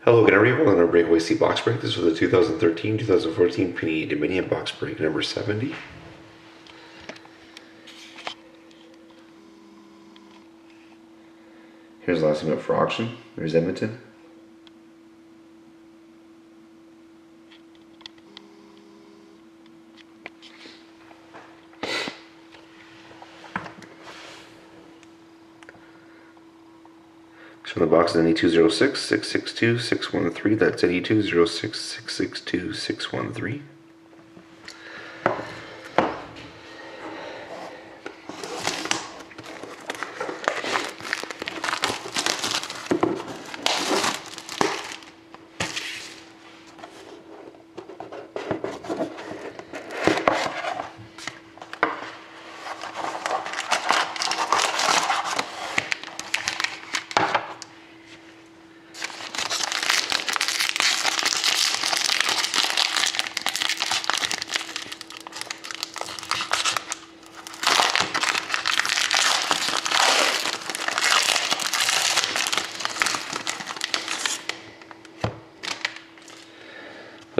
Hello again everyone, on our breakaway C box break. This was the 2013-2014 Panini Dominion box break number 70. Here's the last one up for auction. There's Edmonton. So the box is NE206 662 613. That's NE206 662 613.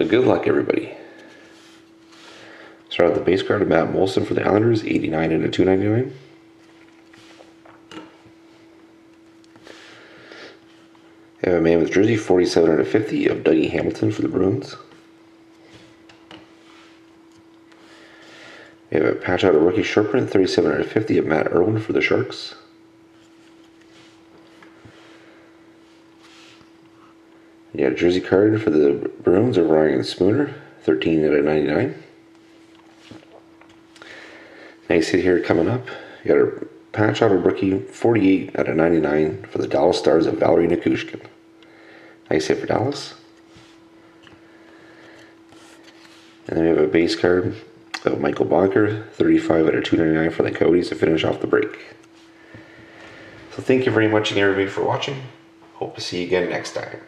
But good luck, everybody. Start with the base card of Matt Molson for the Islanders, 89 into 299. We have a man with jersey, 47 out of 50 of Dougie Hamilton for the Bruins. We have a patch out of rookie short print, 37 out of 50 of Matt Irwin for the Sharks. Yeah, jersey card for the Bruins of Ryan Spooner, 13 out of 99. Nice hit here coming up. You got a patch out of rookie, 48 out of 99 for the Dallas Stars of Valerie Nikushkin. Nice hit for Dallas. And then we have a base card of Michael Bonker, 35 out of 299 for the Coyotes to finish off the break. So thank you very much again, everybody, for watching. Hope to see you again next time.